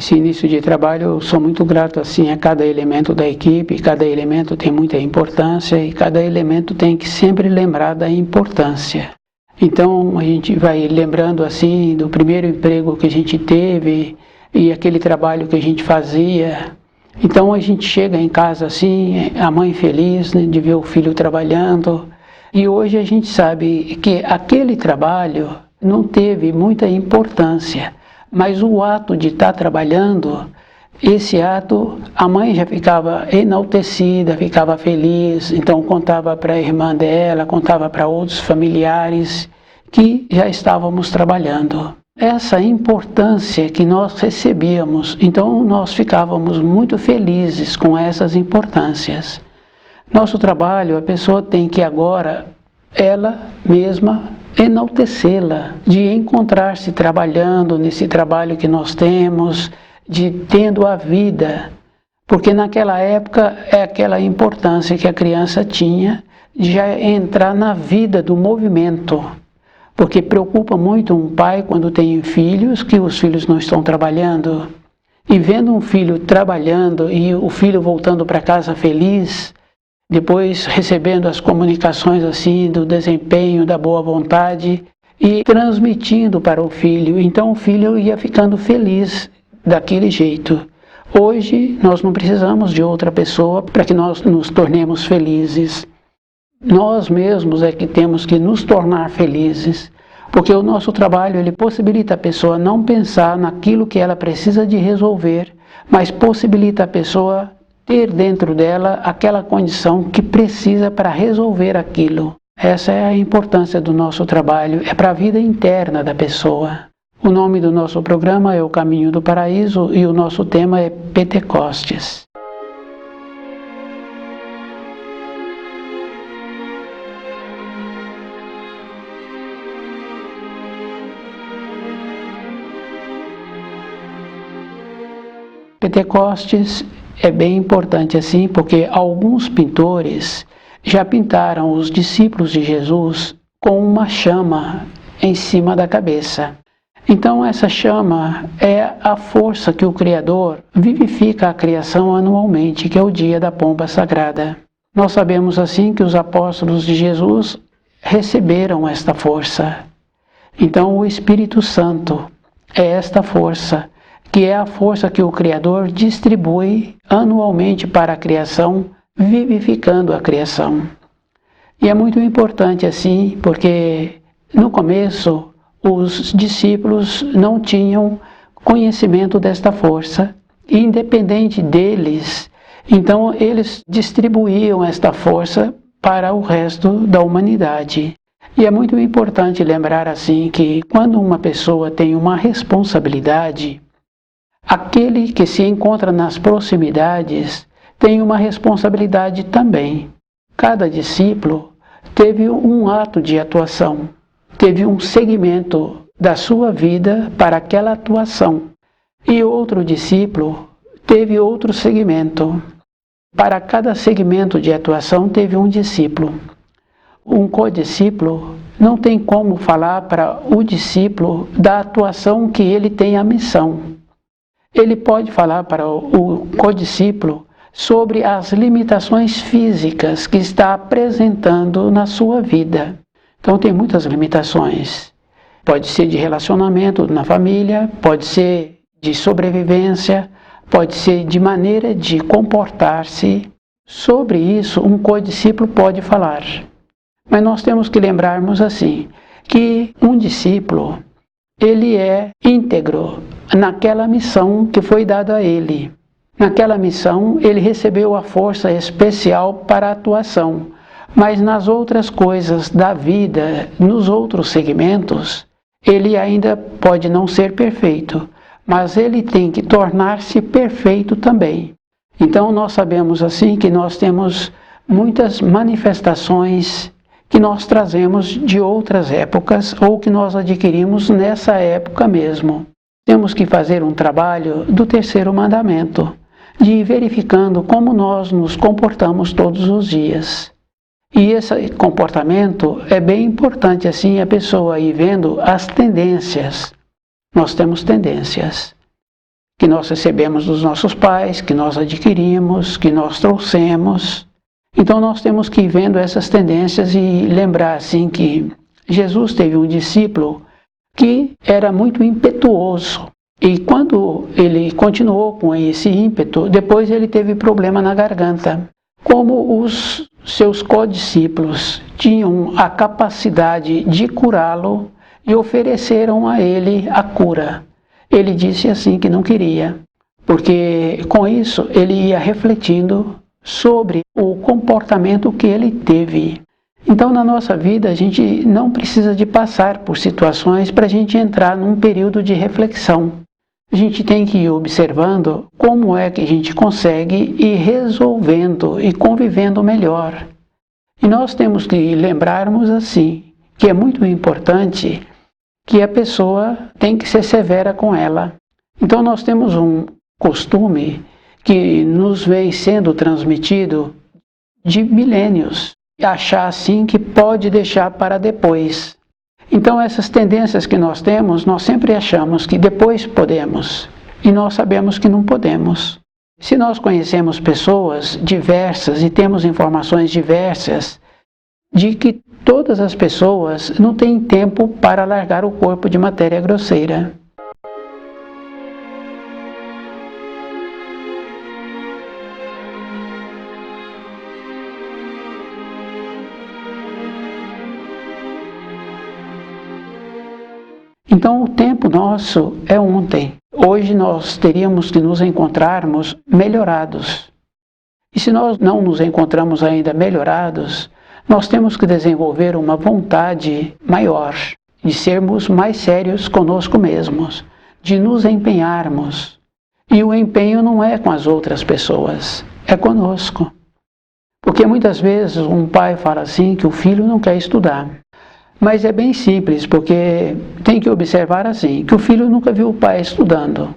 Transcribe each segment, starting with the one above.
Esse início de trabalho, eu sou muito grato assim a cada elemento da equipe, cada elemento tem muita importância e cada elemento tem que sempre lembrar da importância. Então a gente vai lembrando assim do primeiro emprego que a gente teve e aquele trabalho que a gente fazia. Então a gente chega em casa assim, a mãe feliz, né, de ver o filho trabalhando. E hoje a gente sabe que aquele trabalho não teve muita importância, mas o ato de estar trabalhando, esse ato, a mãe já ficava enaltecida, ficava feliz, então contava para a irmã dela, contava para outros familiares que já estávamos trabalhando. Essa importância que nós recebíamos, então nós ficávamos muito felizes com essas importâncias. Nosso trabalho, a pessoa tem que agora, ela mesma, enaltecê-la, de encontrar-se trabalhando nesse trabalho que nós temos, de tendo a vida, porque naquela época é aquela importância que a criança tinha de já entrar na vida do movimento, porque preocupa muito um pai quando tem filhos, que os filhos não estão trabalhando, e vendo um filho trabalhando e o filho voltando para casa feliz, depois recebendo as comunicações assim do desempenho, da boa vontade e transmitindo para o filho. Então o filho ia ficando feliz daquele jeito. Hoje nós não precisamos de outra pessoa para que nós nos tornemos felizes. Nós mesmos é que temos que nos tornar felizes, porque o nosso trabalho ele possibilita a pessoa não pensar naquilo que ela precisa de resolver, mas possibilita a pessoa ter dentro dela aquela condição que precisa para resolver aquilo. Essa é a importância do nosso trabalho, é para a vida interna da pessoa. O nome do nosso programa é O Caminho do Paraíso e o nosso tema é Pentecostes. Pentecostes é bem importante assim, porque alguns pintores já pintaram os discípulos de Jesus com uma chama em cima da cabeça. Então essa chama é a força que o Criador vivifica a criação anualmente, que é o dia da pomba sagrada. Nós sabemos assim que os apóstolos de Jesus receberam esta força. Então o Espírito Santo é esta força, que é a força que o Criador distribui anualmente para a criação, vivificando a criação. E é muito importante assim, porque no começo os discípulos não tinham conhecimento desta força, e independente deles, então eles distribuíam esta força para o resto da humanidade. E é muito importante lembrar assim que quando uma pessoa tem uma responsabilidade, aquele que se encontra nas proximidades tem uma responsabilidade também. Cada discípulo teve um ato de atuação, teve um segmento da sua vida para aquela atuação. E outro discípulo teve outro segmento. Para cada segmento de atuação teve um discípulo. Um codiscípulo não tem como falar para o discípulo da atuação que ele tem a missão. Ele pode falar para o codiscípulo sobre as limitações físicas que está apresentando na sua vida. Então tem muitas limitações. Pode ser de relacionamento na família, pode ser de sobrevivência, pode ser de maneira de comportar-se. Sobre isso um codiscípulo pode falar. Mas nós temos que lembrarmos assim, que um discípulo, ele é íntegro naquela missão que foi dada a ele. Naquela missão, ele recebeu a força especial para a atuação, mas nas outras coisas da vida, nos outros segmentos, ele ainda pode não ser perfeito, mas ele tem que tornar-se perfeito também. Então nós sabemos assim que nós temos muitas manifestações que nós trazemos de outras épocas ou que nós adquirimos nessa época mesmo. Temos que fazer um trabalho do terceiro mandamento, de ir verificando como nós nos comportamos todos os dias. E esse comportamento é bem importante assim a pessoa ir vendo as tendências. Nós temos tendências. que nós recebemos dos nossos pais, que nós adquirimos, que nós trouxemos. Então nós temos que ir vendo essas tendências e lembrar assim que Jesus teve um discípulo que era muito impetuoso. E quando ele continuou com esse ímpeto, depois ele teve problema na garganta. Como os seus codiscípulos tinham a capacidade de curá-lo e ofereceram a ele a cura, ele disse assim que não queria, porque com isso ele ia refletindo sobre o comportamento que ele teve. Então, na nossa vida, a gente não precisa de passar por situações para a gente entrar num período de reflexão. A gente tem que ir observando como é que a gente consegue ir resolvendo e convivendo melhor. E nós temos que lembrarmos assim, que é muito importante que a pessoa tem que ser severa com ela. Então nós temos um costume que nos vem sendo transmitido de milênios, achar assim que pode deixar para depois. Então essas tendências que nós temos, nós sempre achamos que depois podemos, e nós sabemos que não podemos. Se nós conhecemos pessoas diversas e temos informações diversas, de que todas as pessoas não têm tempo para largar o corpo de matéria grosseira. Então o tempo nosso é ontem. Hoje nós teríamos que nos encontrarmos melhorados. E se nós não nos encontramos ainda melhorados, nós temos que desenvolver uma vontade maior, de sermos mais sérios conosco mesmos, de nos empenharmos. E o empenho não é com as outras pessoas, é conosco. Porque muitas vezes um pai fala assim que o filho não quer estudar. Mas é bem simples, porque tem que observar assim, que o filho nunca viu o pai estudando.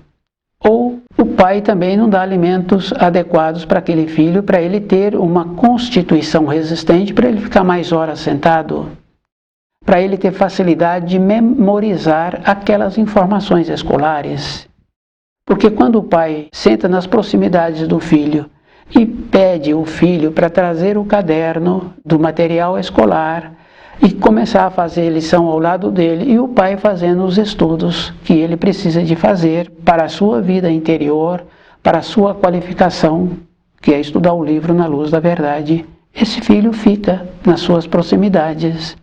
Ou o pai também não dá alimentos adequados para aquele filho, para ele ter uma constituição resistente, para ele ficar mais horas sentado, para ele ter facilidade de memorizar aquelas informações escolares. Porque quando o pai senta nas proximidades do filho e pede o filho para trazer o caderno do material escolar, e começar a fazer lição ao lado dele e o pai fazendo os estudos que ele precisa de fazer para a sua vida interior, para a sua qualificação, que é estudar o livro na luz da verdade. Esse filho fica nas suas proximidades,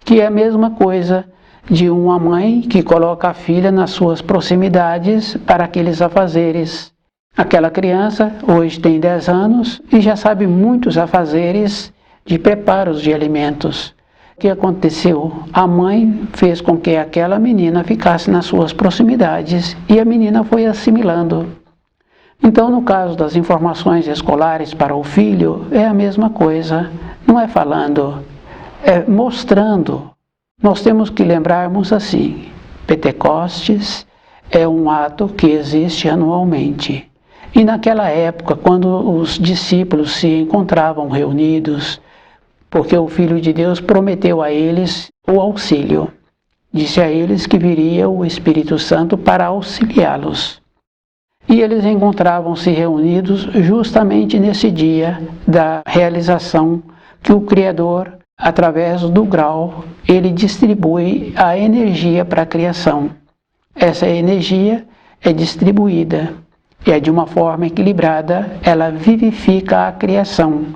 que é a mesma coisa de uma mãe que coloca a filha nas suas proximidades para aqueles afazeres. Aquela criança hoje tem 10 anos e já sabe muitos afazeres de preparos de alimentos. O que aconteceu? A mãe fez com que aquela menina ficasse nas suas proximidades e a menina foi assimilando. Então, no caso das informações escolares para o filho, é a mesma coisa. Não é falando, é mostrando. Nós temos que lembrarmos assim, Pentecostes é um ato que existe anualmente. E naquela época, quando os discípulos se encontravam reunidos, porque o Filho de Deus prometeu a eles o auxílio. Disse a eles que viria o Espírito Santo para auxiliá-los. E eles encontravam-se reunidos justamente nesse dia da realização que o Criador, através do grau, ele distribui a energia para a criação. Essa energia é distribuída e é de uma forma equilibrada, ela vivifica a criação.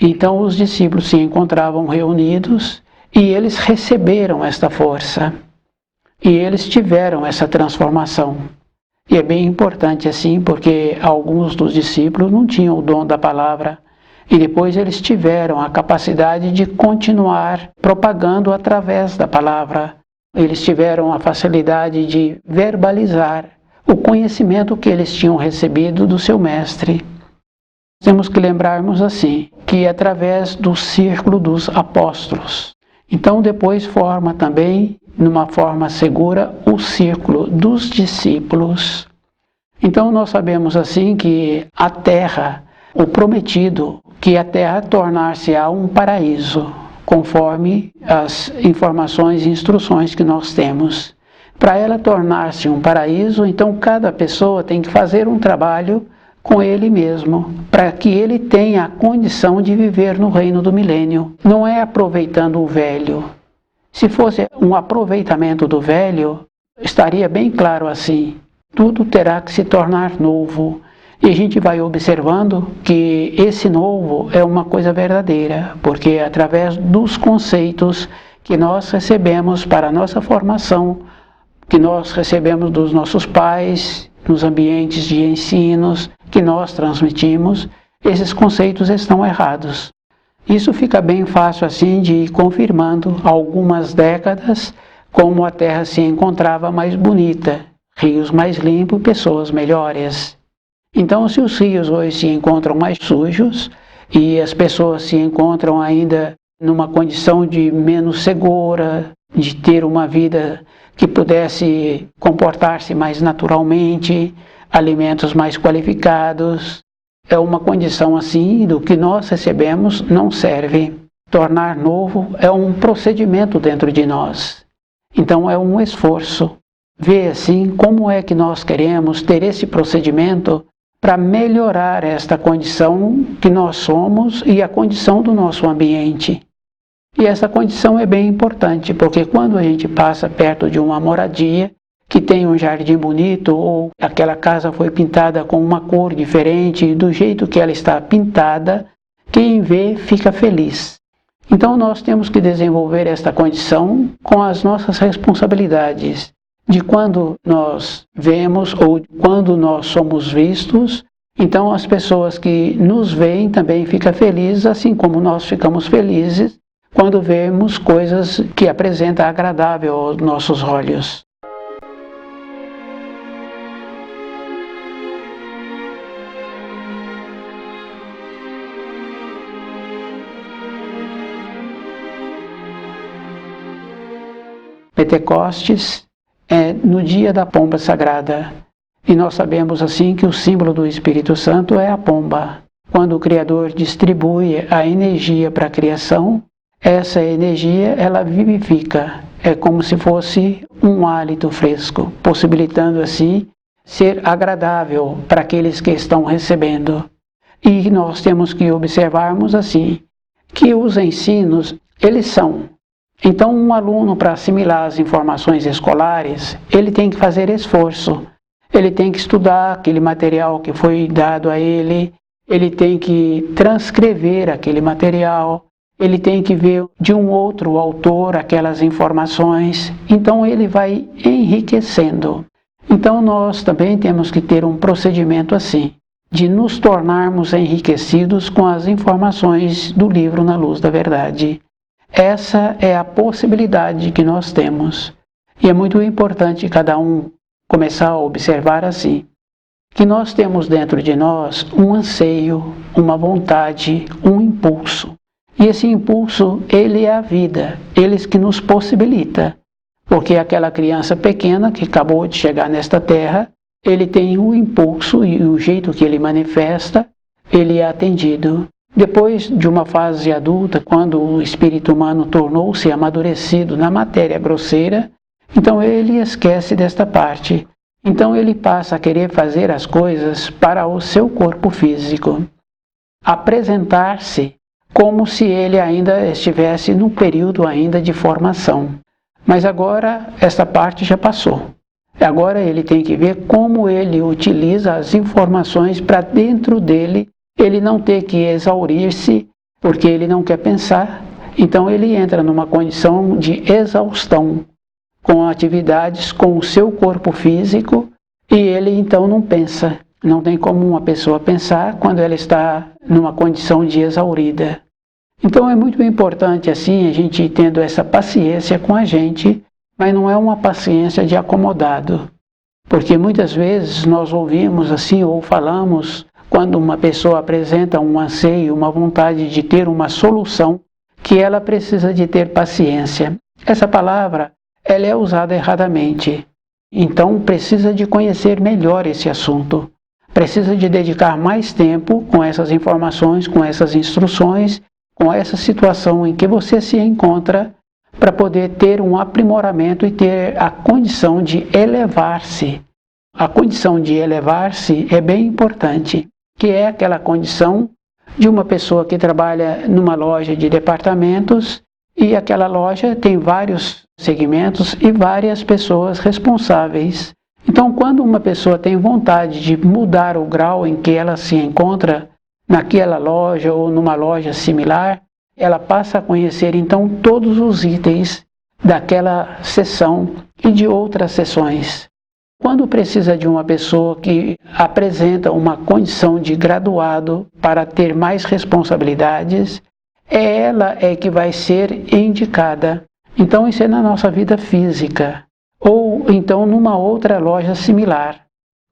Então os discípulos se encontravam reunidos e eles receberam esta força. E eles tiveram essa transformação. E é bem importante assim, porque alguns dos discípulos não tinham o dom da palavra. E depois eles tiveram a capacidade de continuar propagando através da palavra. Eles tiveram a facilidade de verbalizar o conhecimento que eles tinham recebido do seu mestre. Temos que lembrarmos assim, que é através do círculo dos apóstolos. Então depois forma também, numa forma segura, o círculo dos discípulos. Então nós sabemos assim que a terra, o prometido, que a terra tornar-se-á um paraíso, conforme as informações e instruções que nós temos. Para ela tornar-se um paraíso, então cada pessoa tem que fazer um trabalho com ele mesmo, para que ele tenha a condição de viver no reino do milênio. Não é aproveitando o velho. Se fosse um aproveitamento do velho, estaria bem claro assim. Tudo terá que se tornar novo. E a gente vai observando que esse novo é uma coisa verdadeira, porque é através dos conceitos que nós recebemos para a nossa formação, que nós recebemos dos nossos pais, nos ambientes de ensinos que nós transmitimos, esses conceitos estão errados. Isso fica bem fácil assim de ir confirmando algumas décadas como a Terra se encontrava mais bonita, rios mais limpos, pessoas melhores. Então, se os rios hoje se encontram mais sujos e as pessoas se encontram ainda numa condição de menos segura, de ter uma vida que pudesse comportar-se mais naturalmente, alimentos mais qualificados, é uma condição assim do que nós recebemos não serve. Tornar novo é um procedimento dentro de nós. Então é um esforço. Ver assim como é que nós queremos ter esse procedimento para melhorar esta condição que nós somos e a condição do nosso ambiente. E essa condição é bem importante, porque quando a gente passa perto de uma moradia que tem um jardim bonito ou aquela casa foi pintada com uma cor diferente, do jeito que ela está pintada, quem vê fica feliz. Então nós temos que desenvolver esta condição com as nossas responsabilidades, de quando nós vemos ou quando nós somos vistos. Então as pessoas que nos veem também ficam felizes, assim como nós ficamos felizes quando vemos coisas que apresentam agradável aos nossos olhos. Pentecostes é no dia da pomba sagrada. E nós sabemos assim que o símbolo do Espírito Santo é a pomba. Quando o Criador distribui a energia para a criação, essa energia ela vivifica. É como se fosse um hálito fresco, possibilitando assim ser agradável para aqueles que estão recebendo. E nós temos que observarmos assim, que os ensinos, eles são. Então, um aluno, para assimilar as informações escolares, ele tem que fazer esforço. Ele tem que estudar aquele material que foi dado a ele, ele tem que transcrever aquele material, ele tem que ver de um outro autor aquelas informações. Então, ele vai enriquecendo. Então, nós também temos que ter um procedimento assim, de nos tornarmos enriquecidos com as informações do livro Na Luz da Verdade. Essa é a possibilidade que nós temos. E é muito importante cada um começar a observar assim, que nós temos dentro de nós um anseio, uma vontade, um impulso. E esse impulso, ele é a vida, ele que nos possibilita. Porque aquela criança pequena que acabou de chegar nesta terra, ele tem o impulso e o jeito que ele manifesta, ele é atendido. Depois de uma fase adulta, quando o espírito humano tornou-se amadurecido na matéria grosseira, então ele esquece desta parte. Então ele passa a querer fazer as coisas para o seu corpo físico. Apresentar-se como se ele ainda estivesse num período ainda de formação. Mas agora esta parte já passou. Agora ele tem que ver como ele utiliza as informações para dentro dele, ele não ter que exaurir-se, porque ele não quer pensar. Então ele entra numa condição de exaustão, com atividades com o seu corpo físico, e ele então não pensa. Não tem como uma pessoa pensar quando ela está numa condição de exaurida. Então é muito importante assim a gente tendo essa paciência com a gente, mas não é uma paciência de acomodado. Porque muitas vezes nós ouvimos assim ou falamos, quando uma pessoa apresenta um anseio, uma vontade de ter uma solução, que ela precisa de ter paciência. Essa palavra, ela é usada erradamente. Então precisa de conhecer melhor esse assunto. Precisa de dedicar mais tempo com essas informações, com essas instruções, com essa situação em que você se encontra, para poder ter um aprimoramento e ter a condição de elevar-se. A condição de elevar-se é bem importante, que é aquela condição de uma pessoa que trabalha numa loja de departamentos e aquela loja tem vários segmentos e várias pessoas responsáveis. Então, quando uma pessoa tem vontade de mudar o grau em que ela se encontra naquela loja ou numa loja similar, ela passa a conhecer então todos os itens daquela seção e de outras seções. Quando precisa de uma pessoa que apresenta uma condição de graduado para ter mais responsabilidades, ela é que vai ser indicada. Então isso é na nossa vida física, ou então numa outra loja similar,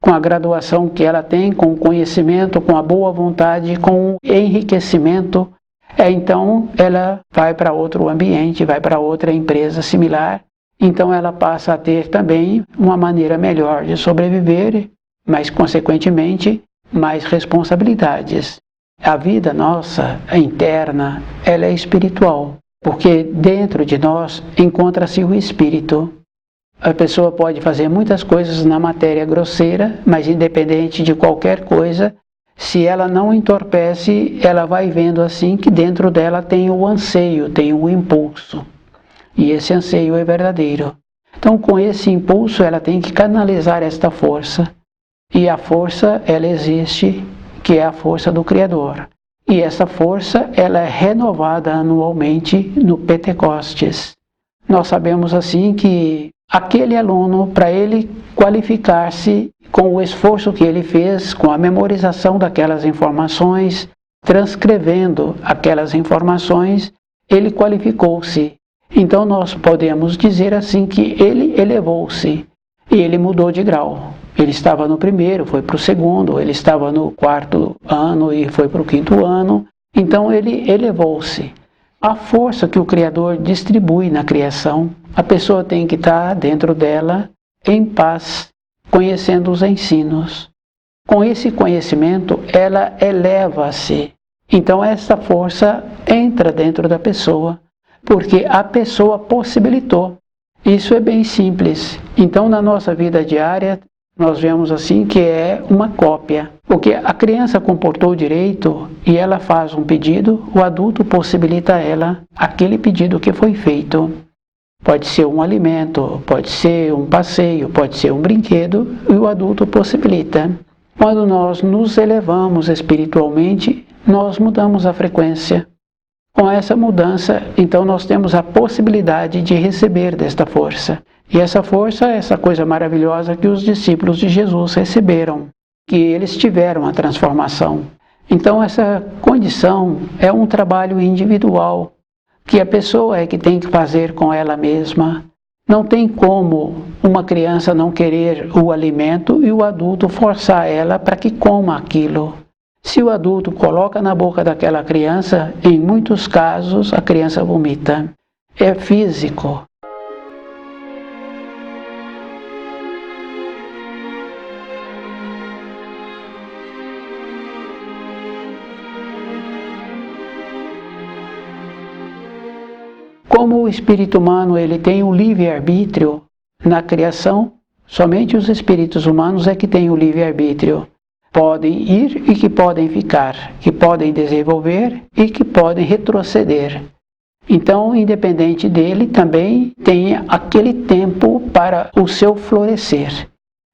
com a graduação que ela tem, com o conhecimento, com a boa vontade, com o enriquecimento, então ela vai para outro ambiente, vai para outra empresa similar, então ela passa a ter também uma maneira melhor de sobreviver, mas consequentemente mais responsabilidades. A vida nossa, a interna, ela é espiritual, porque dentro de nós encontra-se o espírito. A pessoa pode fazer muitas coisas na matéria grosseira, mas independente de qualquer coisa, se ela não entorpece, ela vai vendo assim que dentro dela tem o anseio, tem o impulso. E esse anseio é verdadeiro. Então, com esse impulso, ela tem que canalizar esta força. E a força, ela existe, que é a força do Criador. E essa força, ela é renovada anualmente no Pentecostes. Nós sabemos assim que aquele aluno, para ele qualificar-se com o esforço que ele fez, com a memorização daquelas informações, transcrevendo aquelas informações, ele qualificou-se. Então nós podemos dizer assim que ele elevou-se e ele mudou de grau. Ele estava no primeiro, foi para o segundo, ele estava no quarto ano e foi para o quinto ano. Então ele elevou-se. A força que o Criador distribui na criação, a pessoa tem que estar dentro dela em paz, conhecendo os ensinos. Com esse conhecimento, ela eleva-se. Então essa força entra dentro da pessoa, porque a pessoa possibilitou. Isso é bem simples. Então, na nossa vida diária, nós vemos assim que é uma cópia. Porque a criança comportou direito e ela faz um pedido, o adulto possibilita a ela aquele pedido que foi feito. Pode ser um alimento, pode ser um passeio, pode ser um brinquedo, e o adulto possibilita. Quando nós nos elevamos espiritualmente, nós mudamos a frequência. Com essa mudança, então nós temos a possibilidade de receber desta força. E essa força é essa coisa maravilhosa que os discípulos de Jesus receberam, que eles tiveram a transformação. Então essa condição é um trabalho individual, que a pessoa é que tem que fazer com ela mesma. Não tem como uma criança não querer o alimento e o adulto forçar ela para que coma aquilo. Se o adulto coloca na boca daquela criança, em muitos casos a criança vomita. É físico. Como o espírito humano ele tem o livre-arbítrio na criação, somente os espíritos humanos é que têm o livre-arbítrio. Podem ir e que podem ficar, que podem desenvolver e que podem retroceder. Então, independente dele, também tem aquele tempo para o seu florescer.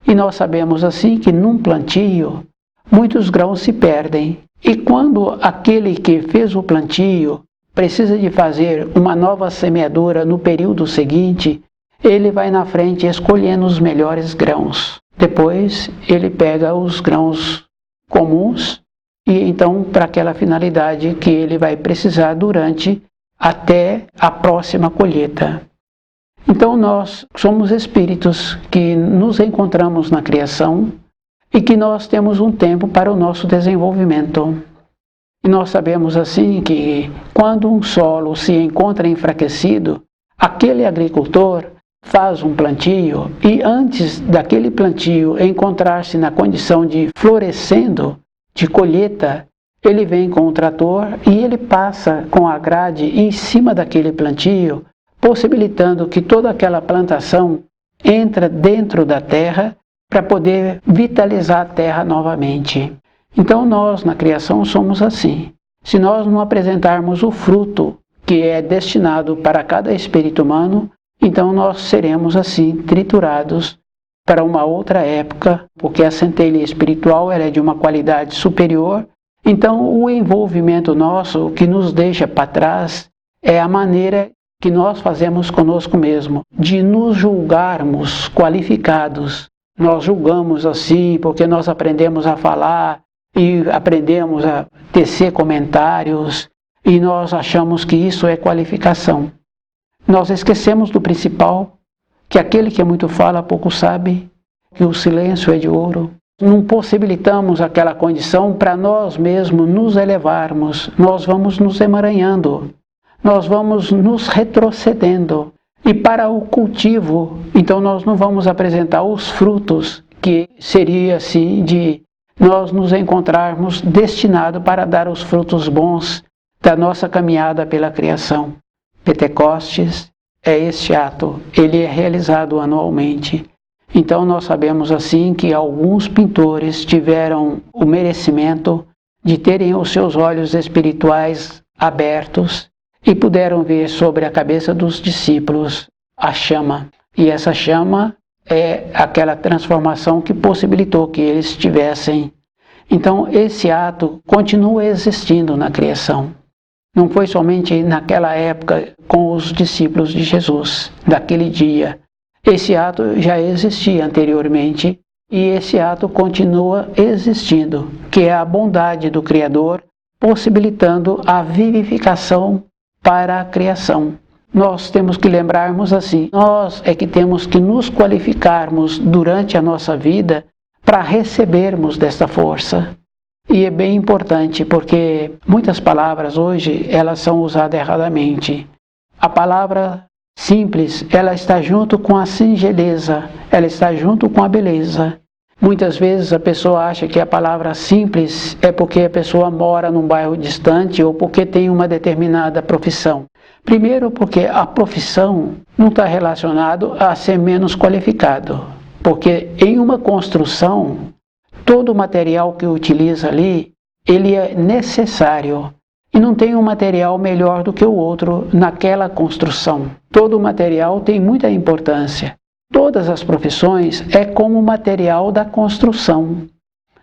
E nós sabemos assim que num plantio, muitos grãos se perdem. E quando aquele que fez o plantio precisa de fazer uma nova semeadura no período seguinte, ele vai na frente escolhendo os melhores grãos. Depois ele pega os grãos comuns e então para aquela finalidade que ele vai precisar durante até a próxima colheita. Então nós somos espíritos que nos encontramos na criação e que nós temos um tempo para o nosso desenvolvimento. E nós sabemos assim que quando um solo se encontra enfraquecido, aquele agricultor faz um plantio e antes daquele plantio encontrar-se na condição de florescendo, de colheita, ele vem com o trator e ele passa com a grade em cima daquele plantio possibilitando que toda aquela plantação entre dentro da terra para poder vitalizar a terra novamente. Então nós na criação somos assim. Se nós não apresentarmos o fruto que é destinado para cada espírito humano, então nós seremos assim triturados para uma outra época, porque a centelha espiritual ela é de uma qualidade superior. Então o envolvimento nosso, o que nos deixa para trás, é a maneira que nós fazemos conosco mesmo, de nos julgarmos qualificados. Nós julgamos assim porque nós aprendemos a falar e aprendemos a tecer comentários e nós achamos que isso é qualificação. Nós esquecemos do principal, que aquele que muito fala pouco sabe, que o silêncio é de ouro. Não possibilitamos aquela condição para nós mesmos nos elevarmos, nós vamos nos emaranhando, nós vamos nos retrocedendo. E para o cultivo, então nós não vamos apresentar os frutos, que seria assim de nós nos encontrarmos destinados para dar os frutos bons da nossa caminhada pela criação. Pentecostes é este ato, ele é realizado anualmente. Então nós sabemos assim que alguns pintores tiveram o merecimento de terem os seus olhos espirituais abertos e puderam ver sobre a cabeça dos discípulos a chama. E essa chama é aquela transformação que possibilitou que eles tivessem. Então esse ato continua existindo na criação. Não foi somente naquela época com os discípulos de Jesus, daquele dia. Esse ato já existia anteriormente e esse ato continua existindo, que é a bondade do Criador possibilitando a vivificação para a criação. Nós temos que lembrarmos assim, nós é que temos que nos qualificarmos durante a nossa vida para recebermos desta força. E é bem importante porque muitas palavras hoje elas são usadas erradamente. A palavra simples, ela está junto com a singeleza, ela está junto com a beleza. Muitas vezes a pessoa acha que a palavra simples é porque a pessoa mora num bairro distante ou porque tem uma determinada profissão. Primeiro porque a profissão não está relacionado a ser menos qualificado, porque em uma construção todo o material que utiliza ali, ele é necessário. E não tem um material melhor do que o outro naquela construção. Todo o material tem muita importância. Todas as profissões é como o material da construção.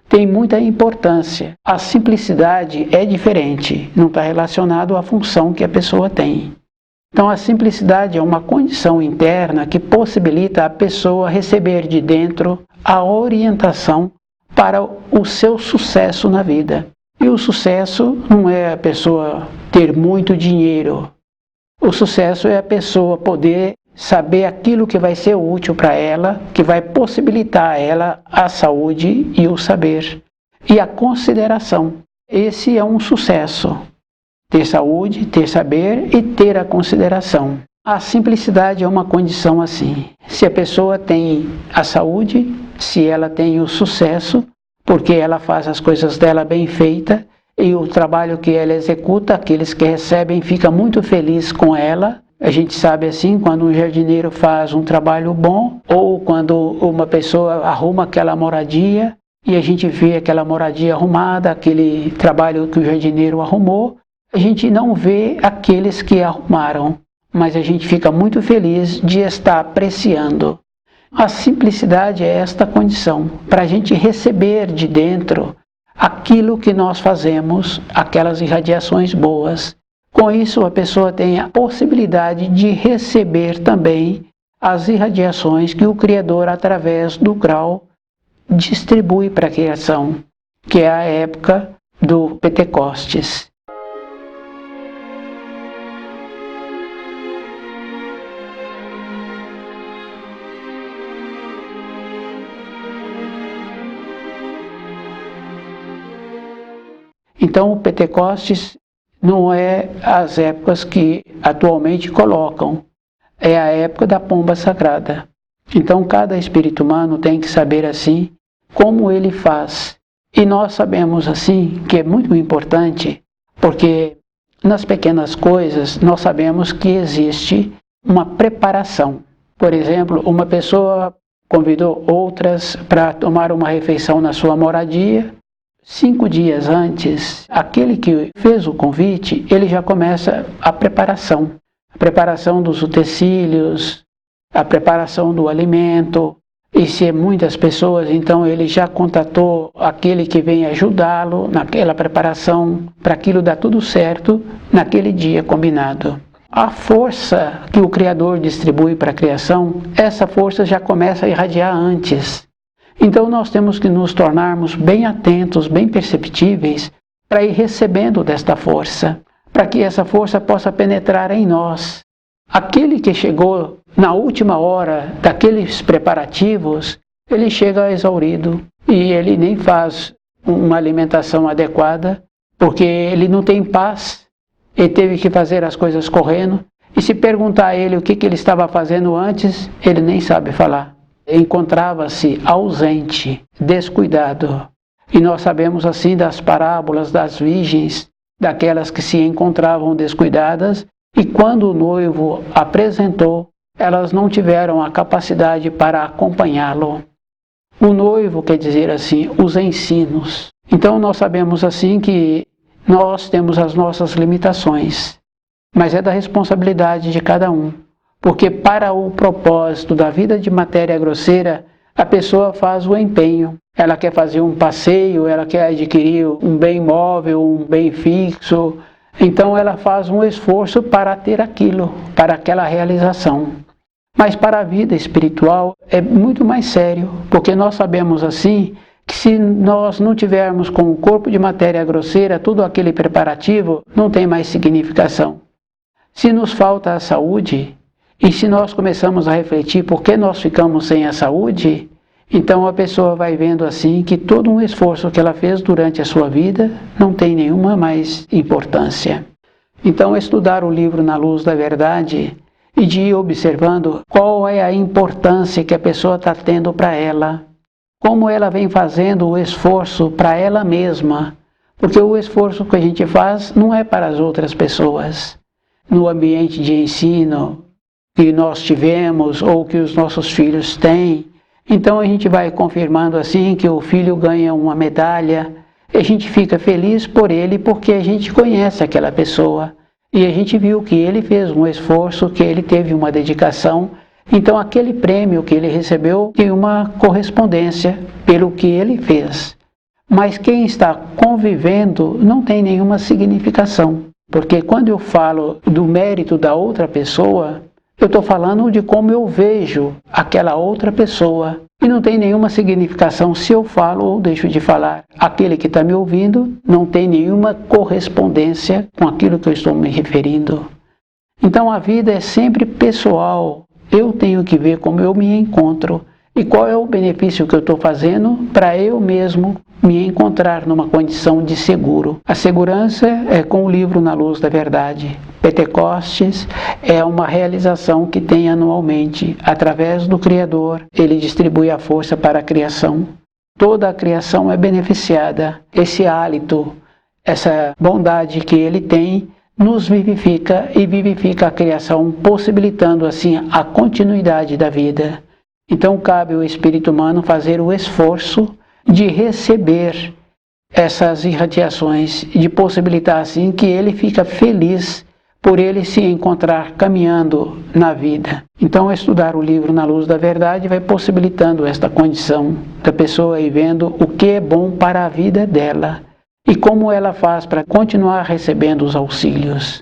Tem muita importância. A simplicidade é diferente, não está relacionado à função que a pessoa tem. Então a simplicidade é uma condição interna que possibilita a pessoa receber de dentro a orientação para o seu sucesso na vida. E o sucesso não é a pessoa ter muito dinheiro. O sucesso é a pessoa poder saber aquilo que vai ser útil para ela, que vai possibilitar a ela a saúde e o saber. E a consideração. Esse é um sucesso. Ter saúde, ter saber e ter a consideração. A simplicidade é uma condição assim. Se a pessoa tem a saúde, se ela tem o sucesso, porque ela faz as coisas dela bem feita e o trabalho que ela executa, aqueles que recebem ficam muito felizes com ela. A gente sabe assim, quando um jardineiro faz um trabalho bom ou quando uma pessoa arruma aquela moradia e a gente vê aquela moradia arrumada, aquele trabalho que o jardineiro arrumou, a gente não vê aqueles que arrumaram, mas a gente fica muito feliz de estar apreciando. A simplicidade é esta condição, para a gente receber de dentro aquilo que nós fazemos, aquelas irradiações boas. Com isso, a pessoa tem a possibilidade de receber também as irradiações que o Criador, através do grau, distribui para a criação, que é a época do Pentecostes. Então o Pentecostes não é as épocas que atualmente colocam, é a época da pomba sagrada. Então cada espírito humano tem que saber assim como ele faz. E nós sabemos assim que é muito importante, porque nas pequenas coisas nós sabemos que existe uma preparação. Por exemplo, uma pessoa convidou outras para tomar uma refeição na sua moradia. 5 dias antes, aquele que fez o convite, ele já começa a preparação dos utensílios, a preparação do alimento. E se é muitas pessoas, então ele já contatou aquele que vem ajudá-lo naquela preparação, para aquilo dar tudo certo naquele dia combinado. A força que o Criador distribui para a criação, essa força já começa a irradiar antes. Então nós temos que nos tornarmos bem atentos, bem perceptíveis, para ir recebendo desta força, para que essa força possa penetrar em nós. Aquele que chegou na última hora daqueles preparativos, ele chega exaurido e ele nem faz uma alimentação adequada, porque ele não tem paz, ele teve que fazer as coisas correndo. E se perguntar a ele o que ele estava fazendo antes, ele nem sabe falar. Encontrava-se ausente, descuidado. E nós sabemos assim das parábolas das virgens, daquelas que se encontravam descuidadas, e quando o noivo apresentou, elas não tiveram a capacidade para acompanhá-lo. O noivo quer dizer assim, os ensinos. Então nós sabemos assim que nós temos as nossas limitações, mas é da responsabilidade de cada um. Porque para o propósito da vida de matéria grosseira, a pessoa faz o empenho. Ela quer fazer um passeio, ela quer adquirir um bem móvel, um bem fixo. Então ela faz um esforço para ter aquilo, para aquela realização. Mas para a vida espiritual é muito mais sério, porque nós sabemos assim que se nós não tivermos com o corpo de matéria grosseira todo aquele preparativo, não tem mais significação. Se nos falta a saúde, e se nós começamos a refletir por que nós ficamos sem a saúde, então a pessoa vai vendo assim que todo um esforço que ela fez durante a sua vida não tem nenhuma mais importância. Então estudar o livro Na Luz da Verdade e de ir observando qual é a importância que a pessoa está tendo para ela, como ela vem fazendo o esforço para ela mesma, porque o esforço que a gente faz não é para as outras pessoas. No ambiente de ensino que nós tivemos ou que os nossos filhos têm, então a gente vai confirmando assim que o filho ganha uma medalha, e a gente fica feliz por ele porque a gente conhece aquela pessoa e a gente viu que ele fez um esforço, que ele teve uma dedicação, então aquele prêmio que ele recebeu tem uma correspondência pelo que ele fez. Mas quem está convivendo não tem nenhuma significação, porque quando eu falo do mérito da outra pessoa, eu estou falando de como eu vejo aquela outra pessoa. E não tem nenhuma significação se eu falo ou deixo de falar. Aquele que está me ouvindo não tem nenhuma correspondência com aquilo que eu estou me referindo. Então a vida é sempre pessoal. Eu tenho que ver como eu me encontro e qual é o benefício que eu estou fazendo para eu mesmo me encontrar numa condição de seguro. A segurança é com o livro Na Luz da Verdade. Pentecostes é uma realização que tem anualmente. Através do Criador, ele distribui a força para a criação. Toda a criação é beneficiada. Esse hálito, essa bondade que ele tem, nos vivifica e vivifica a criação, possibilitando assim a continuidade da vida. Então cabe ao espírito humano fazer o esforço de receber essas irradiações, de possibilitar assim que ele fica feliz por ele se encontrar caminhando na vida. Então estudar o livro Na Luz da Verdade vai possibilitando esta condição da pessoa ir vendo o que é bom para a vida dela e como ela faz para continuar recebendo os auxílios.